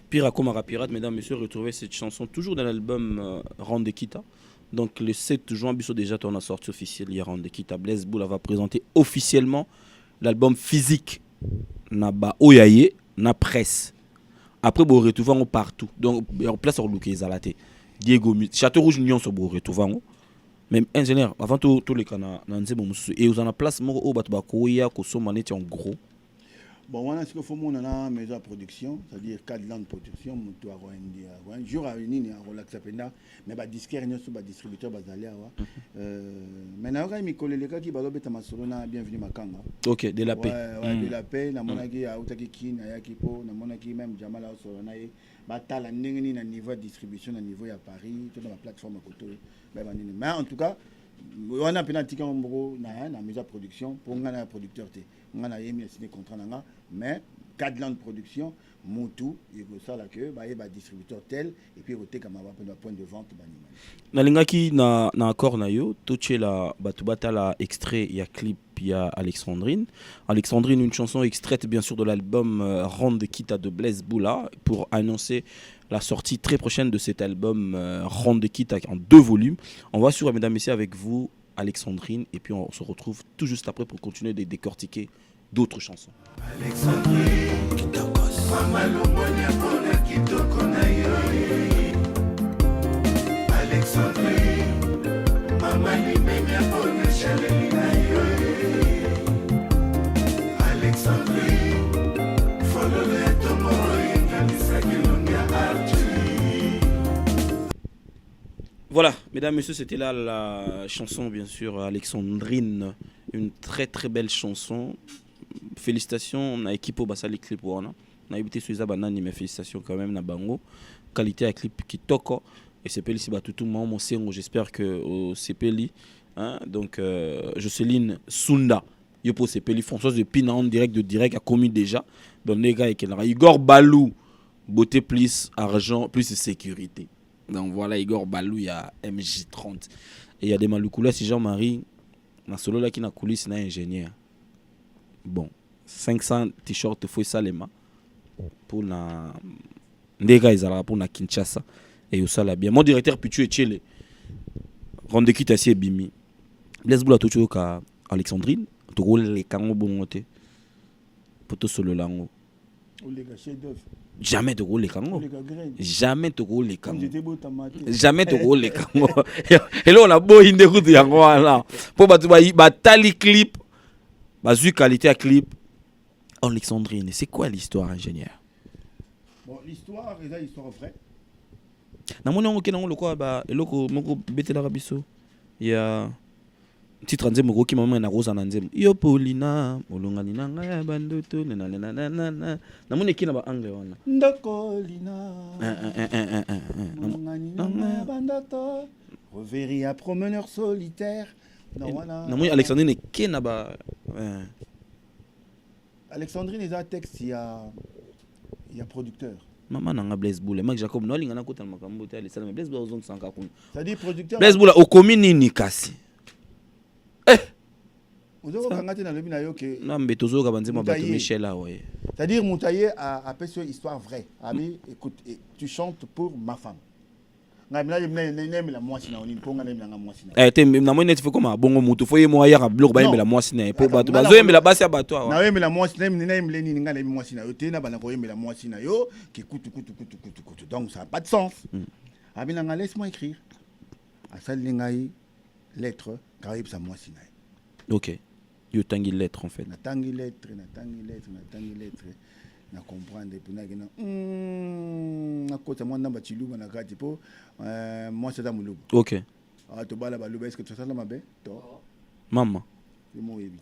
Pire comme pirate, mesdames, messieurs, retrouvez cette chanson toujours dans l'album Rande Kita. Donc le 7 juin, Bisso déjà on a sorti officiel hier Rande Kita. Blaise Boula va présenter officiellement l'album physique na ba oyaye na presse. Après vous retrouvez partout. Donc en place sur Luke Zalate. Diego Château Rouge Nyon sur vous retrouvez. Même ingénieur avant tout les canaux na nzembo mususu et vous en a place moko o bato ba koya ko somaneti en gros. Bon, on a ce que faut mon ana maison de production, c'est-à-dire 4 ans de production, moto a un jour à une à relax penda, mais ba disquaire ni sur ba distributeur bazali awa. Maintenant quand mi coller les gars qui balo beta masolona bienvenue makanga. OK, de la paix. Ouais, de la paix, na monaki a utaki kin ya kipo, na monaki même Jamala solona e batala ndenge na niveau de distribution na niveau ya Paris, toute la plateforme à côté. Mais en tout cas, on a penalty quand na maison de production pour ngana producteur te. On a mis signé contrat nanga mais 4 ans de production mutu et ça là que ba distributeur tel et puis roté comme un point de vente banima na lingaki na accord na yo toche la batubata la extrait ya clip ya Alexandrine une chanson extraite bien sûr de l'album Rande Kita de Blaise Boula pour annoncer la sortie très prochaine de cet album Rande Kita en 2 volumes. On va suivre mesdames et messieurs avec vous Alexandrine et puis on se retrouve tout juste après pour continuer de décortiquer d'autres chansons. Alexandrine, Mama Lomonia pona kitoko na yo. Alexandrine, Mama Limenya pona chaleli na yo. Alexandrine, follow le tomorrow yengalisa kilonga archi. Voilà, mesdames, messieurs, c'était là la chanson, bien sûr, Alexandrine, une très très belle chanson. félicitations na équipe au basali clip wana na ibité sur banani mais félicitations quand même na bango qualité à clip kitoko et CPL si batutu mon sengo j'espère que au CPL hein donc Jocelyne Sunda yo pour CPL Françoise de Pina en direct a commis déjà donc les gars et Igor Balou beauté plus argent plus sécurité donc voilà Igor Balou il y a MJ30 et il y a des Maloukoula si Jean-Marie na solo là qui na coulisse na ingénieur bon 500 t-shirts faut salema pour na ndega izala pour na Kinshasa et au sala bien mon directeur Pichu Echele rende quitte assez bimi Blaise Boula to ka Alexandrine to les kango bongote pour to solo lango jamais de rouler kango jamais de rouler kango jamais de rouler kango et là on a beau inde route yango là pour ba tali clip bazu qualité à clip Alexandrine c'est quoi l'histoire ingénieur bon l'histoire est l'histoire vraie na moni ngo kenango lokwa ba eloko moko betela rabiso ya titre nzembo ko ki mama na rosa na nzembo yo Paulina olongani na nga bandoto na moni kina ba angle wana ndakolina olongani na nga bandoto reverie à promeneur solitaire na moni Alexandrine kina ba Alexandrine est un texte il y a producteur maman nanga Blaise Boula Mac Jacob no linga na kota makambo te ale sala Blaise Boula ozong sanka kuna ça dit producteur Blaise Boula okomini ni kasi Ozo kangate na lobi na yo ke na mbeto zo ka banzema bato Michel là ouais c'est à dire Moutaye a appelé sur histoire vraie ami écoute tu chantes pour ma femme ngamila neme la mwasi na onini ponga neme la mwasi na te na moi net fait comme bongo mutu foye mo ya ka blog ba yembela mwasi na po bato bazo yembela basi ya bato na yembela mwasi na yembela nini nga na mwasi na yo te na bana ko yembela mwasi na yo ki kutu donc ça a pas de sens abina nga laisse-moi écrire asali ngai lettre kaib sa mwasi na OK yo tangi lettre en fait na tangi lettre na comprendre pour na gena na kota mwana ba chiluba na kati po moi c'est dans muluba OK to bala baluba est-ce que tu ça la mabe to maman c'est moi yebi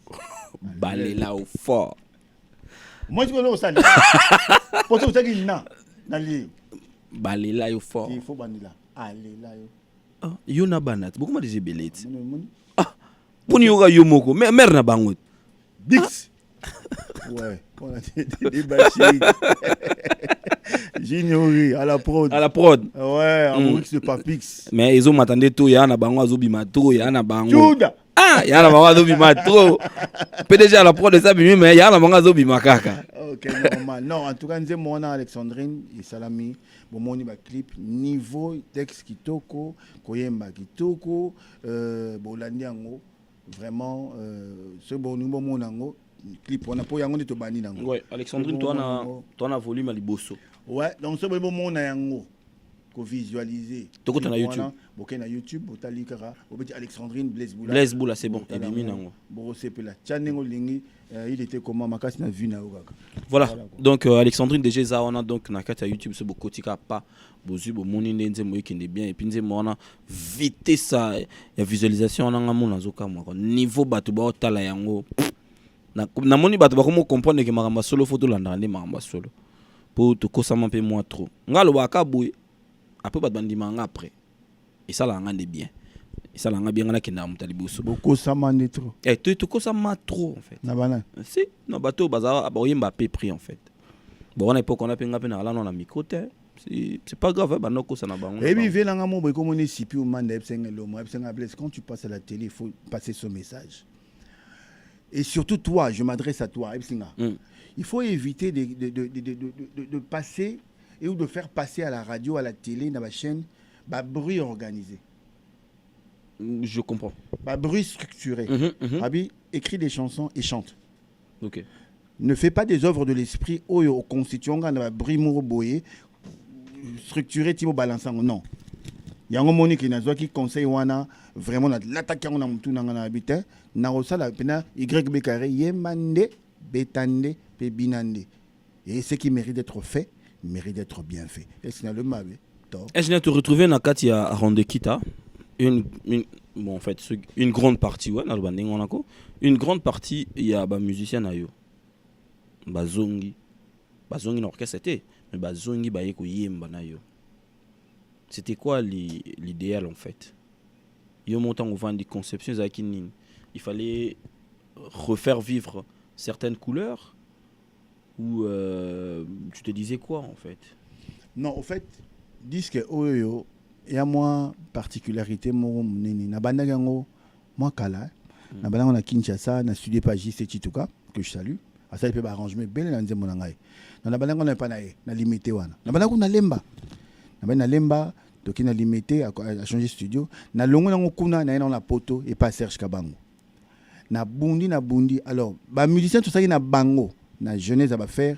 balé là au fort moi je veux le sali pour ça qui na li balé là au fort il faut banila aller là yo yo na banat beaucoup ma déjà belete puni yo moko mer na bangot Bix. Ouais, on a des bâchis. J'ignore à la prod. À la prod. Ouais, en Maurice de Papix. Mais ils ont m'attendé tout, ya na bango azobima trop, ya na bango. Juda. Ah, ya na bango azobima trop. PDG à la prod de ça bimi mais ya na bango azobima kaka. OK, normal. Non, en tout cas, nous mon Alexandrine et Salami, bon moni ba clip niveau texte kitoko, koyemba kitoko, bolandi yango. Vraiment ce bon numéro monango clip on a pour yango to bani nango ouais Alexandrine toi na volume à liboso ouais donc ce bon mona yango ko visualiser to ko na YouTube boké na YouTube botali kara obeti Alexandrine Blaise Boula c'est bon et bimi nango bo sepela chanengo lingi il était comment makasi na vu na okaka voilà donc Alexandrine déjà ça on a donc na kata YouTube ce bokotika pas bozu bo moni ndenze moyekende bien et puis nze mona vite ça ya visualisation na ngamu nazoka mwa niveau bato ba otala yango na moni bato ba komo comprendre que makamba solo photo landa ndé makamba solo pour to kosama pe moi trop ngalo ba ka boye après bato bandima nga après et ça la ngande bien et ça la ngande bien na kenda mutali boso beaucoup ça mande trop et to kosama trop en fait na bana si no bato baza ba oyemba pe prix en fait bon on a pas qu'on a penga pe na la na micro te c'est pas grave bah non ça na bango et puis vela ngamo boy comme on est sipi ou mande epsenga lomo epsenga blesse quand tu passes à la télé il faut passer ce message et surtout toi je m'adresse à toi epsenga il faut éviter de passer et ou de faire passer à la radio à la télé dans la chaîne bah bruit organisé je comprends bah bruit structuré Abi écrit des chansons et chante OK ne fais pas des œuvres de l'esprit au constituant dans la bruit boye structuré timo balançant non yango moni ki nazwa ki conseil wana vraiment na l'attaque on a mutu na ngana habiter na osala pena YB carré yemande betande pe binande et ce qui mérite d'être fait mérite d'être bien fait et c'est le mabe to et je viens te retrouver na kati ya Rande Kita bon en fait une grande partie ouais na le banding on a une grande partie il y a ba musicien na yo bazongi na orchestre c'était mais bazongi baye ko yemba na yo. C'était quoi l'idéal en fait? Yo montant au vent des conceptions zakinine. Il fallait refaire vivre certaines couleurs ou tu te disais quoi en fait? Non, en fait, disque oyo il y a moins particularité mo nini na banda gango moi kala na banda na Kinshasa na studio pas JC Chituka que je salue à ça il peut arranger bien na nzembo na ngai na banda na pas na limité wana na banda kuna lemba na lemba donc na limité a changer studio na longo na kuna na poto et pas Serge Kabango na bundi alors ba musicien tout ça na bango na jeunesse à ba faire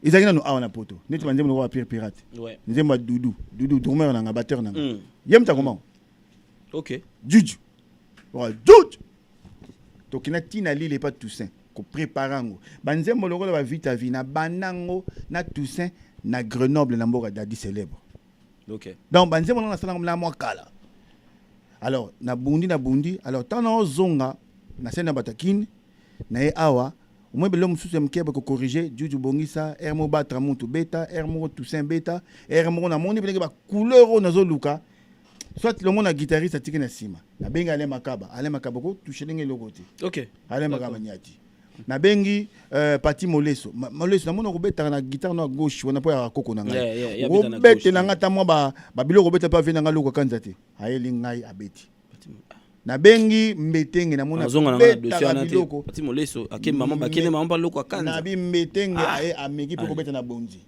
ils ont dit na poto net manze mo wa pirate ouais nzemba Doudou dormeur na batteur na yem ta comment OK Juju ouais Juju donc na tina lile pas Toussaint ko préparango banzembo lokolo ba vite à vie na banango na Toussaint na Grenoble na mboka dadi célèbre. OK donc banzembo na sala na moi kala alors na bundi alors tant na zonga na sena batakine na e awa au moins belom sous mkeba ko corriger Juju bongisa ermo batra mutu beta ermo Toussaint beta ermo na moni belenge ba couleur na zo luka soit le monde a guitariste atiki na sima na benga ale makaba ko toucher ndenge logoti. OK ale makaba nyati na bengi Pati Moleso na mona ko beta na guitare na gauche wana po ya koko na ngai ko beta na ngata mo ba biloko beta pa vena ngalo ko kanzate ayeli ngai abeti na bengi mbetenge na mona beta na biloko Pati Moleso ake mama bakene mama baloko akanza na bi mbetenge aye ameki po beta na bonzi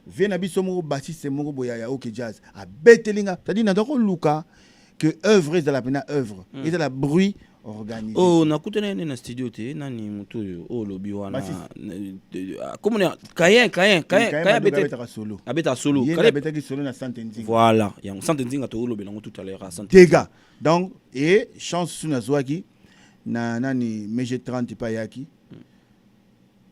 vena biso mo bassiste mo boya ya OK Jazz abetelinga c'est-à-dire na doko luka que œuvre est de la pena œuvre et de la bruit organisé. Oh na kutana na studio te nani mutu oh lobi wana comment Kayen abeta solo kale beta ki solo na Santenzing voilà ya Santenzing to lobi na tout à l'heure à Santenzing dégâts donc et chance suna zwaki na nani MG 30 pa yaki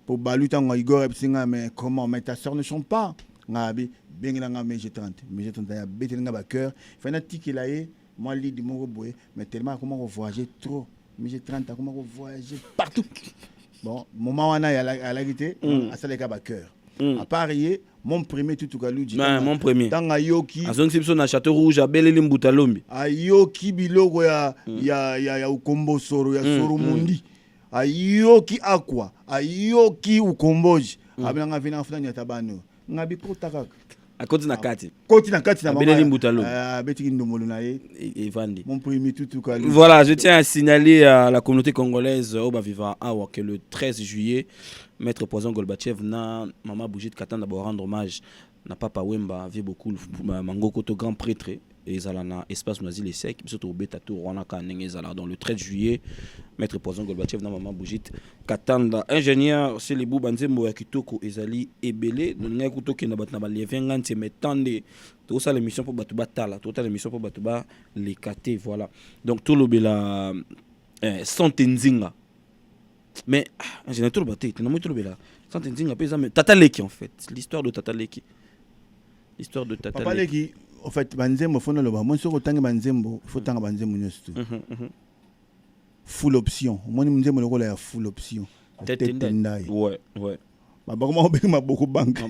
pour baluta ngo Igor Epsinga mais comment mais ta sœur ne chante pas ngabi bengila nga MG 30 ya betelinga ba cœur fana tikilaye moi lead mon boy mais tellement comment voyager trop MG 30 comment voyager partout bon moment wana ya la guité à ça les cas ba cœur à parier mon premier tout galuji mon premier dans ayoki azong sipso na Château Rouge abeleli mbutalombi ayoki biloko ya ukombo soro ya soro mundi ayoki akwa ayoki ukomboji abanga vina fulani ya tabano ngabi kotaka akoti na kati na abeleli mbutalombi betiki ndomolo na ye evandi mon premier tout galuji. Voilà, je tiens à signaler à la communauté congolaise au Baviva Awa que le 13 juillet Maître Poison Golbatchev na Mama Bougit Katanda pour rendre hommage na Papa Wemba avait beaucoup Mangoko to grand prêtre et zalana espace nazil et sec surtout au beta tour wana ka ndenge zala dans le 13 juillet Maître Poison Golbatchev na Mama Bougit Katanda ingénieur c'est les Banzembo ya kitoko ezali ebele ngai kutoki na batna ba lever ngante metande tout ça l'émission pour batuba tala tout l'émission pour batuba les katé voilà donc tout le bela Santenzinga mais j'ai tout le batté tu n'as pas tout le bela Santenzinga pesa mais Tata Leki en fait l'histoire de Tata Leki Papa Leki en fait banzembo fona loba moi soko tanga banzembo faut tanga banzembo nyosto full option moi ni nzembo lokola ya full option tête ndai ouais ba comment be ma beaucoup banque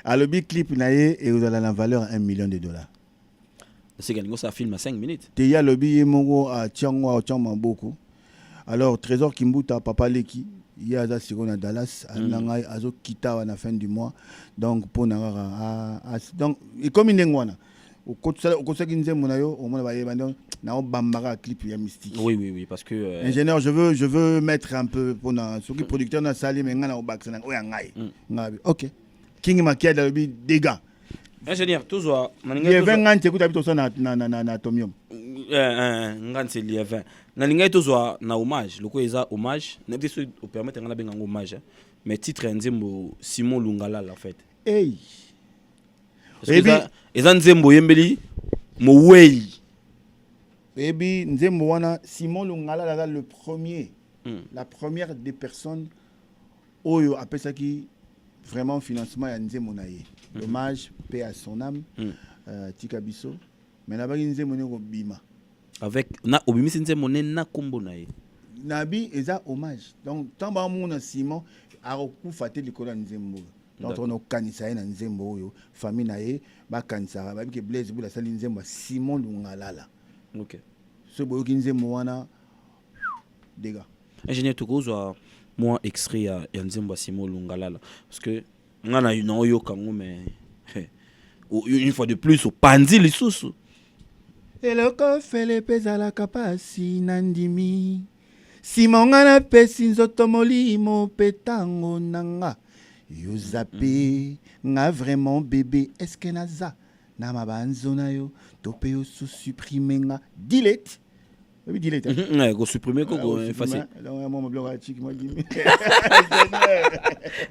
alors big clip na ye et vous allez la valeur $1 million. C'est que ça filme à 5 minutes. Il y a le billet mongo à Tiangwa beaucoup. Alors Trésor Kimbuta Papa Leki il y a ça sur na Dallas nanga azo kita à la fin du mois donc pour na donc et comme indengwana au côté kinzembo na yo au moins ba yebanda na bambara clip ya mystique. Oui parce que ingénieur je veux mettre un peu pour na ce qui producteur na sali mais ngana au bac na oya ngai ngabi OK King Makia da bi dégâts. Ingénieur toujours il y a 20 ans tu écoutes habito ça na Tomium ngante il y a 20 na lingai toujours na hommage loko eza hommage na biso au permettre ngana benga hommage mais titre nzembo Simon Lungala en fait hey et puis eza nzembo yembeli mo wei et puis nzembo wana Simon Lungala là le premier la première des personnes oyo appelle qui vraiment financement ya nzembo na ye hommage paix à son âme tika biso mais na ba nzembo ne ko bima avec na obimisi nzembo ne na kombo na ye nabi eza hommage donc tant ba mona Simon akufa te likolo ya nzembo donc on kanisa na nzembo oyo famille na ye ba kanisa ba ke Blaise Boula sali nzembo Simon Lungalala. OK. Ce boyoki nzembo wana dégâts. Ingénieur Tokozwa moi extrait ya nzembo Simon Lungalala parce que ngana une oyo kango mais une fois de plus au pandi lisusu. Eloko fele pezala kapasi nandimi Simon ngana pesi nzoto molimo petango nanga yo zappé nga vraiment bébé est-ce que naza na mabanzo na yo tope yo sous supprimer nga delete oui delete ouais go supprimer ko facile donc moi blog article moi dit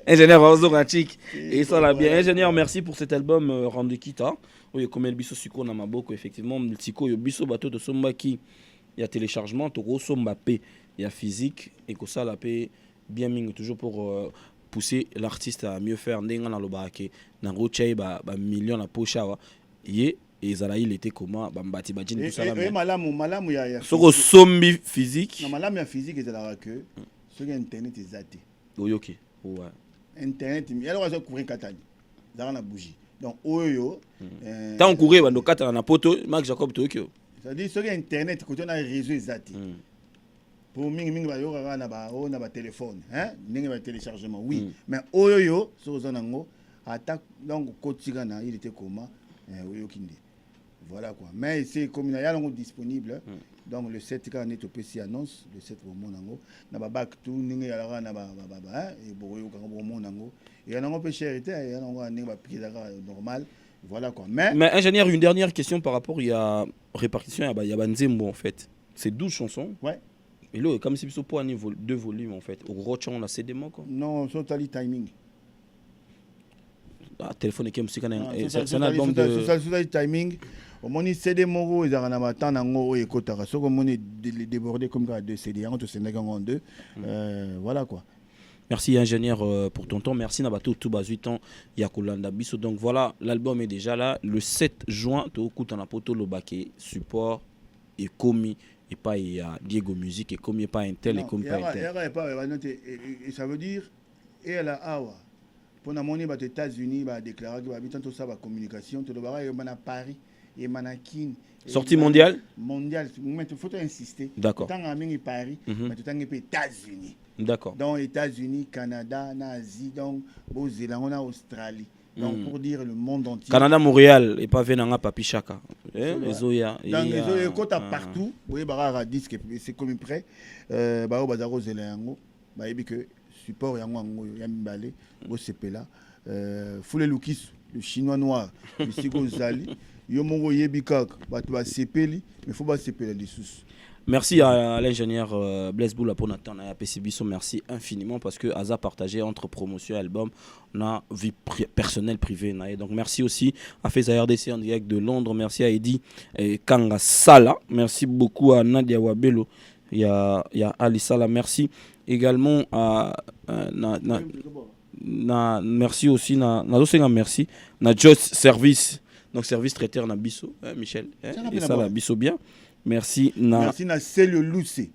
ingénieur Ozogachik et ça l'a bien ingénieur merci pour cet album rendu kita oui comme el biso siko na maboko effectivement multiko yo biso bato to sombaki il y a téléchargement to go somba pe il y a physique et que ça la paix bien ming toujours pour pousser l'artiste à mieux faire ndenga na lobake na rochei ba million na pochawa ye ezala il était comment ba mbati badjini tout ça là mais malamu ya soko sombi physique na malamu ya physique ezala que sur internet ezate oyoki ouais internet il y a le couvrir katani za na bougie donc oyo tant courir bando katana na poto Marc Jacob Tokyo c'est-à-dire sur internet quand on a réseau ezate pour mingi ba yoka na ba téléphone hein ningi ba téléchargement oui mais oyo so zonango attaque donc kotika na il était comment oyo kinde voilà quoi mais c'est comme il y a longo disponible donc le 7 quand on est au PC annonce le 7 au monango na ba back tout ningi ya na ba et boyo ka bo monango et ya nango pe cherité ya nango ningi ba piquer normal voilà quoi mais ingénieur une dernière question par rapport il y a répartition il y a Nzembo en fait c'est 12 chansons ouais. Et là, comme si c'est pour un niveau de volume en fait. Au gros, on a CD quoi. Non, c'est totally timing. Ah, téléphone qui c'est un album de totally timing. Au moins CD moro ils ont na temps nango et kotaka. So comme on est débordé comme ça deux CD en tout Sénégal en deux. Voilà quoi. Merci ingénieur pour ton temps. Merci Nabato tout bas 8 ans Yakolanda Biso. Donc voilà, l'album est déjà là le 7 juin to kutana poto lobake support et commis et pas il y a Diego Musique et comme il n'y a pas un tel et comme pas un tel. Et ça veut dire et elle a awa pour la monnaie aux États-Unis va déclarer que va habiter tout ça va communication tout le barrage il à Paris et Manakin sortie mondiale mais il faut insister d'accord tant à Paris mais tout aux États-Unis d'accord donc États-Unis Canada Asie donc Nouvelle-Zélande Australie donc pour dire le monde entier Canada Montréal et pas venanga Papi Chaka ezoya dans les ezoya kota partout vous bara disque c'est comme près ba bazaro zelango ba yebi que support yango ya mbale go sepela Foule Lukis le chinois noir le Sigo Zali yo mongo yebi kaka bato ba sepeli mais faut ba sepela les sous. Merci à l'ingénieur Blaise Boula pour notre temps à PCBiso. Merci infiniment parce que Aza partagé entre promotion et album, on a vie personnelle privée. Donc merci aussi à Feza RDC en direct de Londres. Merci à Eddy Kanga Sala. Merci beaucoup à Nadia Wabelo. Il y a Ali Sala. Merci également à merci aussi merci na Just Service. Donc service traiteur na Bisso, Michel. Et ça la Bisso bien. Merci na Cellio Luce.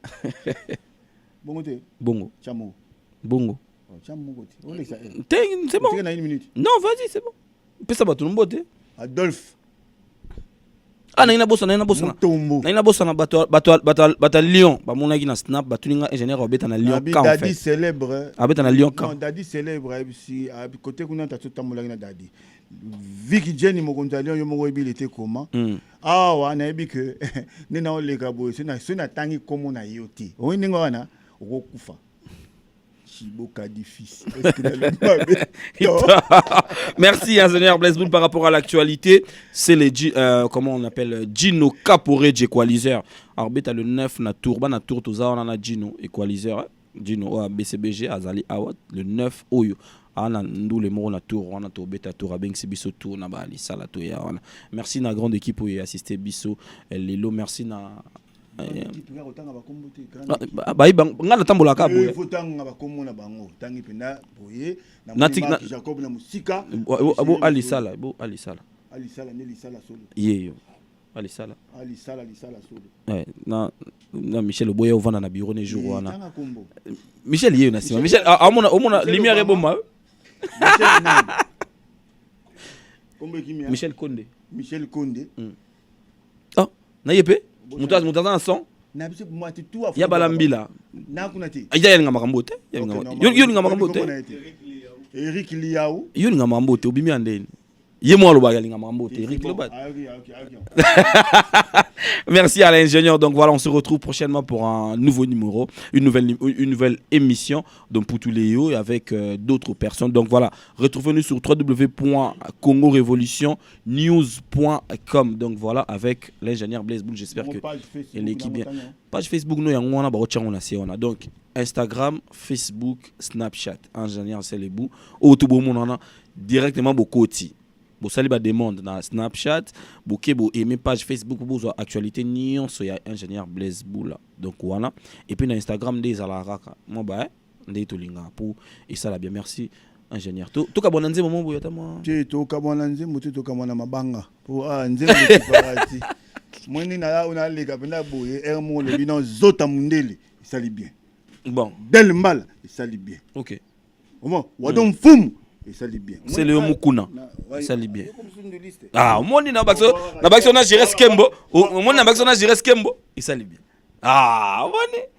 Bongo te. Bongo. Chamo. Bongo. Chamo côté. C'est bon. Tu as une minute. Non, vas-y, c'est bon. Peut ça va tout le monde. Adolphe. Ah na ina bossa na bossa na bata Lyon. Ba mona ki na snap ba tuninga ingénieur obeta na Lyon quand en fait. Dadi célèbre. Abeta na Lyon quand. Non, Dadi célèbre si à côté kuna ta tout tamola na Dadi. Vicky Jenny Mogonzalion yo mo il était comment ah wa na ebi que ne na ole gabo c'est na tangi comme na yoti o ningo wana okufa chiboka difficile merci ingénieur Blaise Boula par rapport à l'actualité c'est les comment on appelle Gino Caporé Equalizer arbitre le 9 na tour na tour to za on a Gino Equalizer Gino BCBG azali awat le 9 oyo ana ndule moro na tour wana to beta tour abengisi biso tour na bali sala to ya wana merci na grande équipe qui assisté biso lelo merci na ba ngana tambola ka boye fotanga bakomona bango tangi pena boye na Jacob na musika abo ali sala ne li sala solo yeyo Ali Sala. Ali Sala solo. Ouais, non Michel Oboya au vendre na bureau ne jour wana. Tanga kombo. Michel yé na sima. Michel omona lumière est bomba. Michel Konde. Michel Konde. Ah, na yepe? Mutaza en son. Na biso mwati tout a. Ya balambila. Na kunati. Ya nga makambo te. Ya nga. Yo nga makambo te. Eric Liao. Yo nga makambo te obimi andeni. Ye moi le bagal nga makambo te Eric Lobat. Merci à l'ingénieur. Donc voilà, on se retrouve prochainement pour un nouveau numéro, une nouvelle émission donc pour tous les hauts avec d'autres personnes. Donc voilà, retrouvez-nous sur www.congorevolutionnews.com. Donc voilà, avec l'ingénieur Blaise Boul, j'espère que l'équipe bien. Page Facebook nous on a donc Instagram, Facebook, Snapchat. Ingénieur c'est les bouts. Au tout bon on a directement beaucoup de Bo sali ba demande na Snapchat, bo ke bo aimer page Facebook bo zo actualité nyonso ya ingénieur Blaise Boula. Donc voilà. Et puis na Instagram des alaraka. Moi ba ndé to linga pour et ça la bien merci ingénieur. To ka bonanze moment bo yata moi. Tu to ka bonanze mutu to ka mona mabanga. Pour nzembo parati. Moni na la ona le ka penda boye ermo le bino zota mundele. Ça li bien. Bon, del mal, ça li bien. OK. Comment wadon fum. Et ça lit bien. C'est le Mukuna. Ça lit bien. Ah, moi na bakso na jere skembo. Moi na bakso na jere skembo. Et ça lit bien. Ah, on est.